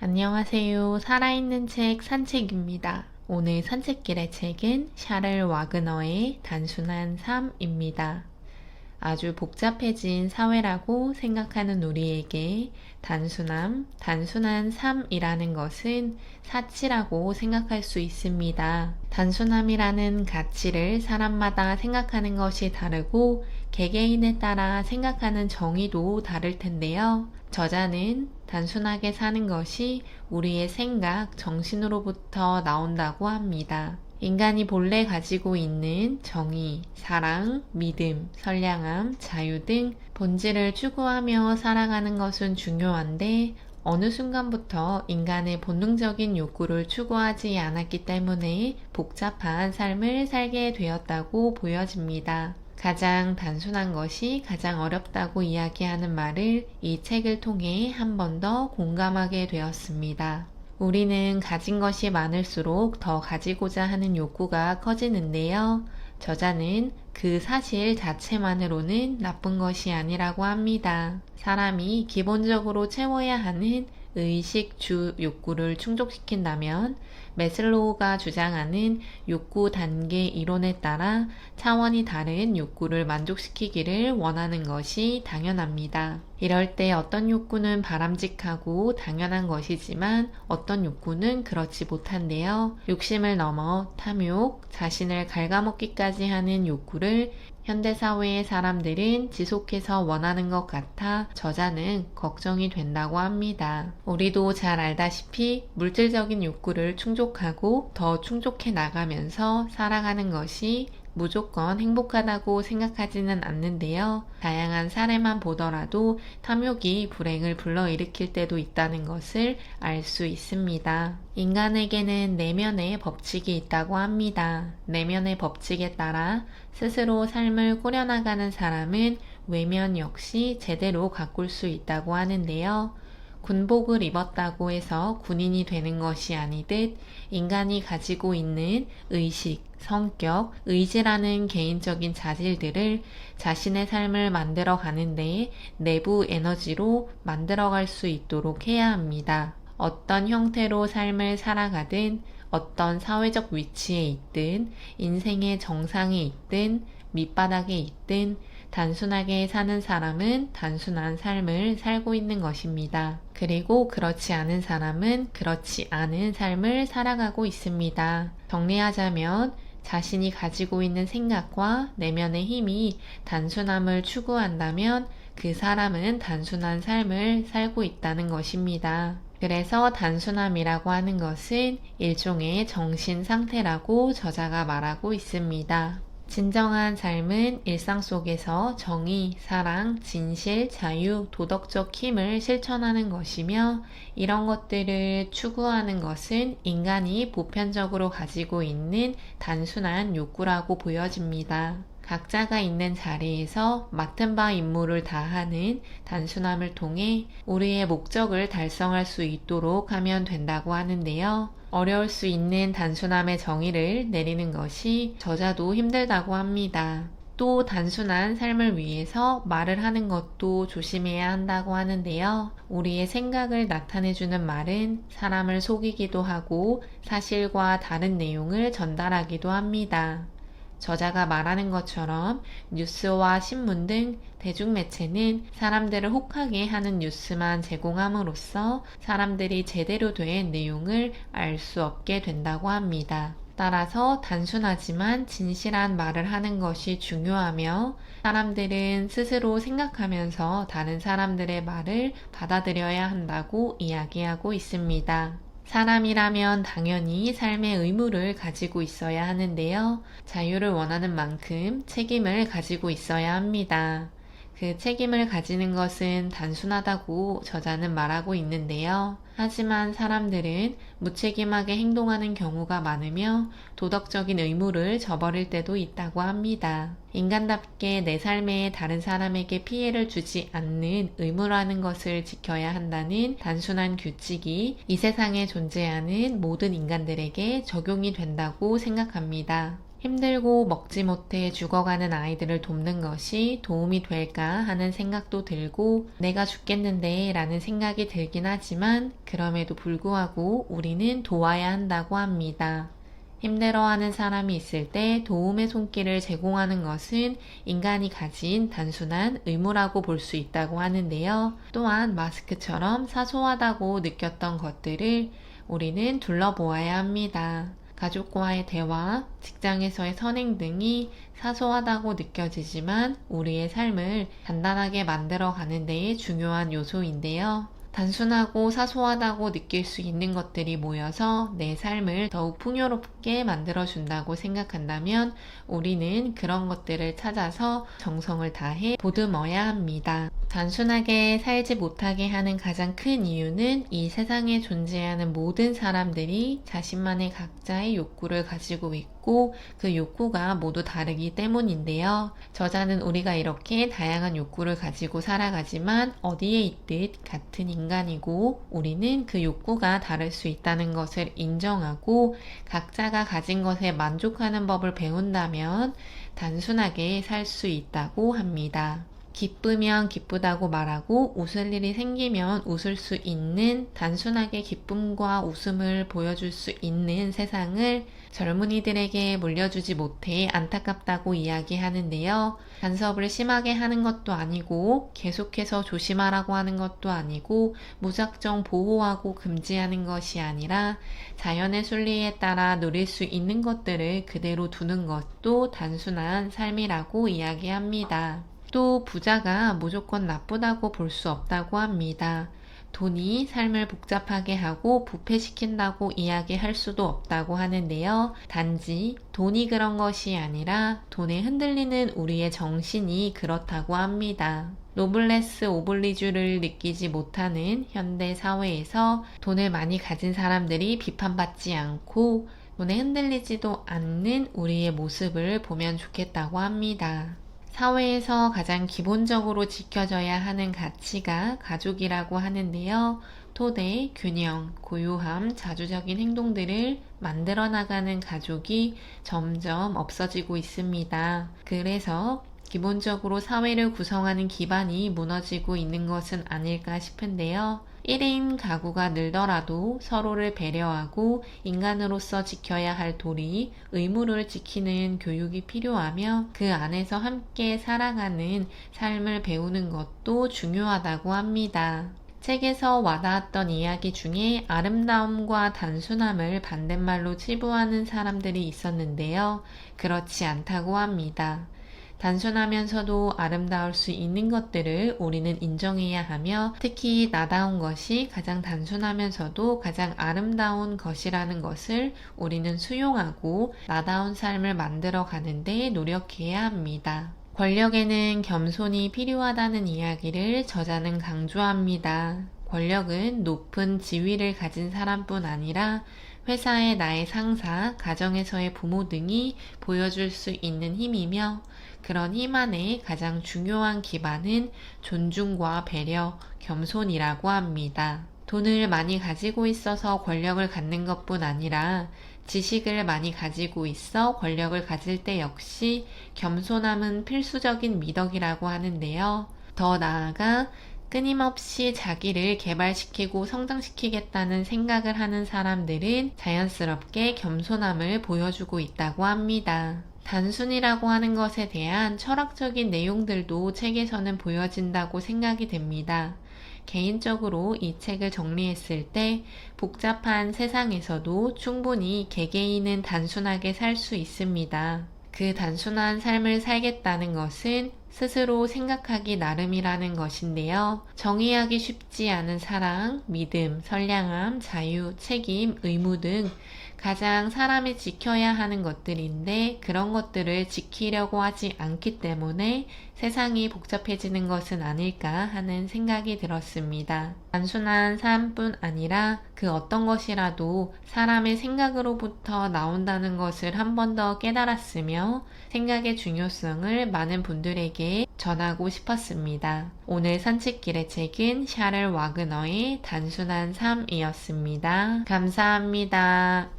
안녕하세요. 살아있는 책 산책입니다. 오늘 산책길의 책은 샤를 와그너의 단순한 삶입니다. 아주 복잡해진 사회라고 생각하는 우리에게 단순한 삶이라는 것은 사치라고 생각할 수 있습니다. 단순함이라는 가치를 사람마다 생각하는 것이 다르고 개개인에 따라 생각하는 정의도 다를 텐데요. 저자는 단순하게 사는 것이 우리의 생각, 정신으로부터 나온다고 합니다. 인간이 본래 가지고 있는 정의, 사랑, 믿음, 선량함, 자유 등 본질을 추구하며 살아가는 것은 중요한데 어느 순간부터 인간의 본능적인 욕구를 추구하지 않았기 때문에 복잡한 삶을 살게 되었다고 보여집니다. 가장 단순한 것이 가장 어렵다고 이야기하는 말을 이 책을 통해 한 번 더 공감하게 되었습니다. 우리는 가진 것이 많을수록 더 가지고자 하는 욕구가 커지는데요. 저자는 그 사실 자체만으로는 나쁜 것이 아니라고 합니다. 사람이 기본적으로 채워야 하는 의식 주 욕구를 충족시킨다면 매슬로우가 주장하는 욕구 단계 이론에 따라 차원이 다른 욕구를 만족시키기를 원하는 것이 당연합니다. 이럴 때 어떤 욕구는 바람직하고 당연한 것이지만 어떤 욕구는 그렇지 못한데요. 욕심을 넘어 탐욕, 자신을 갉아먹기까지 하는 욕구를 현대사회의 사람들은 지속해서 원하는 것 같아 저자는 걱정이 된다고 합니다. 우리도 잘 알다시피 물질적인 욕구를 충족하고 더 충족해 나가면서 살아가는 것이 무조건 행복하다고 생각하지는 않는데요. 다양한 사례만 보더라도 탐욕이 불행을 불러일으킬 때도 있다는 것을 알 수 있습니다. 인간에게는 내면의 법칙이 있다고 합니다. 내면의 법칙에 따라 스스로 삶을 꾸려나가는 사람은 외면 역시 제대로 가꿀 수 있다고 하는데요. 군복을 입었다고 해서 군인이 되는 것이 아니듯 인간이 가지고 있는 의식, 성격, 의지라는 개인적인 자질들을 자신의 삶을 만들어 가는데 내부 에너지로 만들어갈 수 있도록 해야 합니다. 어떤 형태로 삶을 살아가든 어떤 사회적 위치에 있든 인생의 정상에 있든 밑바닥에 있든 단순하게 사는 사람은 단순한 삶을 살고 있는 것입니다. 그리고 그렇지 않은 사람은 그렇지 않은 삶을 살아가고 있습니다. 정리하자면 자신이 가지고 있는 생각과 내면의 힘이 단순함을 추구한다면 그 사람은 단순한 삶을 살고 있다는 것입니다. 그래서 단순함이라고 하는 것은 일종의 정신 상태라고 저자가 말하고 있습니다. 진정한 삶은 일상 속에서 정의, 사랑, 진실, 자유, 도덕적 힘을 실천하는 것이며 이런 것들을 추구하는 것은 인간이 보편적으로 가지고 있는 단순한 욕구라고 보여집니다. 각자가 있는 자리에서 맡은 바 임무를 다하는 단순함을 통해 우리의 목적을 달성할 수 있도록 하면 된다고 하는데요. 어려울 수 있는 단순함의 정의를 내리는 것이 저자도 힘들다고 합니다. 또 단순한 삶을 위해서 말을 하는 것도 조심해야 한다고 하는데요. 우리의 생각을 나타내주는 말은 사람을 속이기도 하고 사실과 다른 내용을 전달하기도 합니다. 저자가 말하는 것처럼 뉴스와 신문 등 대중매체는 사람들을 혹하게 하는 뉴스만 제공함으로써 사람들이 제대로 된 내용을 알 수 없게 된다고 합니다. 따라서 단순하지만 진실한 말을 하는 것이 중요하며 사람들은 스스로 생각하면서 다른 사람들의 말을 받아들여야 한다고 이야기하고 있습니다. 사람이라면 당연히 삶의 의무를 가지고 있어야 하는데요. 자유를 원하는 만큼 책임을 가지고 있어야 합니다. 그 책임을 가지는 것은 단순하다고 저자는 말하고 있는데요. 하지만 사람들은 무책임하게 행동하는 경우가 많으며 도덕적인 의무를 저버릴 때도 있다고 합니다. 인간답게 내 삶에 다른 사람에게 피해를 주지 않는 의무라는 것을 지켜야 한다는 단순한 규칙이 이 세상에 존재하는 모든 인간들에게 적용이 된다고 생각합니다. 힘들고 먹지 못해 죽어가는 아이들을 돕는 것이 도움이 될까 하는 생각도 들고 내가 죽겠는데 라는 생각이 들긴 하지만 그럼에도 불구하고 우리는 도와야 한다고 합니다. 힘들어하는 사람이 있을 때 도움의 손길을 제공하는 것은 인간이 가진 단순한 의무라고 볼 수 있다고 하는데요. 또한 마스크처럼 사소하다고 느꼈던 것들을 우리는 둘러보아야 합니다. 가족과의 대화, 직장에서의 선행 등이 사소하다고 느껴지지만 우리의 삶을 단단하게 만들어 가는 데에 중요한 요소인데요. 단순하고 사소하다고 느낄 수 있는 것들이 모여서 내 삶을 더욱 풍요롭게 만들어준다고 생각한다면 우리는 그런 것들을 찾아서 정성을 다해 보듬어야 합니다. 단순하게 살지 못하게 하는 가장 큰 이유는 이 세상에 존재하는 모든 사람들이 자신만의 각자의 욕구를 가지고 있고 그 욕구가 모두 다르기 때문인데요. 저자는 우리가 이렇게 다양한 욕구를 가지고 살아가지만 어디에 있듯 같은 인간이고 우리는 그 욕구가 다를 수 있다는 것을 인정하고 각자가 가진 것에 만족하는 법을 배운다면 단순하게 살 수 있다고 합니다. 기쁘면 기쁘다고 말하고 웃을 일이 생기면 웃을 수 있는 단순하게 기쁨과 웃음을 보여줄 수 있는 세상을 젊은이들에게 물려주지 못해 안타깝다고 이야기하는데요. 간섭을 심하게 하는 것도 아니고 계속해서 조심하라고 하는 것도 아니고 무작정 보호하고 금지하는 것이 아니라 자연의 순리에 따라 누릴 수 있는 것들을 그대로 두는 것도 단순한 삶이라고 이야기합니다. 또 부자가 무조건 나쁘다고 볼 수 없다고 합니다. 돈이 삶을 복잡하게 하고 부패시킨다고 이야기할 수도 없다고 하는데요. 단지 돈이 그런 것이 아니라 돈에 흔들리는 우리의 정신이 그렇다고 합니다. 노블레스 오블리주를 느끼지 못하는 현대 사회에서 돈을 많이 가진 사람들이 비판받지 않고 돈에 흔들리지도 않는 우리의 모습을 보면 좋겠다고 합니다. 사회에서 가장 기본적으로 지켜져야 하는 가치가 가족이라고 하는데요. 토대, 균형, 고요함, 자주적인 행동들을 만들어 나가는 가족이 점점 없어지고 있습니다. 그래서 기본적으로 사회를 구성하는 기반이 무너지고 있는 것은 아닐까 싶은데요. 1인 가구가 늘더라도 서로를 배려하고 인간으로서 지켜야 할 도리, 의무를 지키는 교육이 필요하며 그 안에서 함께 살아가는 삶을 배우는 것도 중요하다고 합니다. 책에서 와닿았던 이야기 중에 아름다움과 단순함을 반대말로 치부하는 사람들이 있었는데요. 그렇지 않다고 합니다. 단순하면서도 아름다울 수 있는 것들을 우리는 인정해야 하며 특히 나다운 것이 가장 단순하면서도 가장 아름다운 것이라는 것을 우리는 수용하고 나다운 삶을 만들어 가는데 노력해야 합니다. 권력에는 겸손이 필요하다는 이야기를 저자는 강조합니다. 권력은 높은 지위를 가진 사람뿐 아니라 회사의 나의 상사, 가정에서의 부모 등이 보여줄 수 있는 힘이며 그런 힘 안에 가장 중요한 기반은 존중과 배려, 겸손이라고 합니다. 돈을 많이 가지고 있어서 권력을 갖는 것뿐 아니라 지식을 많이 가지고 있어 권력을 가질 때 역시 겸손함은 필수적인 미덕이라고 하는데요. 더 나아가 끊임없이 자기를 개발시키고 성장시키겠다는 생각을 하는 사람들은 자연스럽게 겸손함을 보여주고 있다고 합니다. 단순이라고 하는 것에 대한 철학적인 내용들도 책에서는 보여진다고 생각이 됩니다. 개인적으로 이 책을 정리했을 때 복잡한 세상에서도 충분히 개개인은 단순하게 살 수 있습니다. 그 단순한 삶을 살겠다는 것은 스스로 생각하기 나름이라는 것인데요. 정의하기 쉽지 않은 사랑, 믿음, 선량함, 자유, 책임, 의무 등 가장 사람이 지켜야 하는 것들인데 그런 것들을 지키려고 하지 않기 때문에 세상이 복잡해지는 것은 아닐까 하는 생각이 들었습니다. 단순한 삶뿐 아니라 그 어떤 것이라도 사람의 생각으로부터 나온다는 것을 한 번 더 깨달았으며 생각의 중요성을 많은 분들에게 전하고 싶었습니다. 오늘 산책길의 책은 샤를 와그너의 단순한 삶이었습니다. 감사합니다.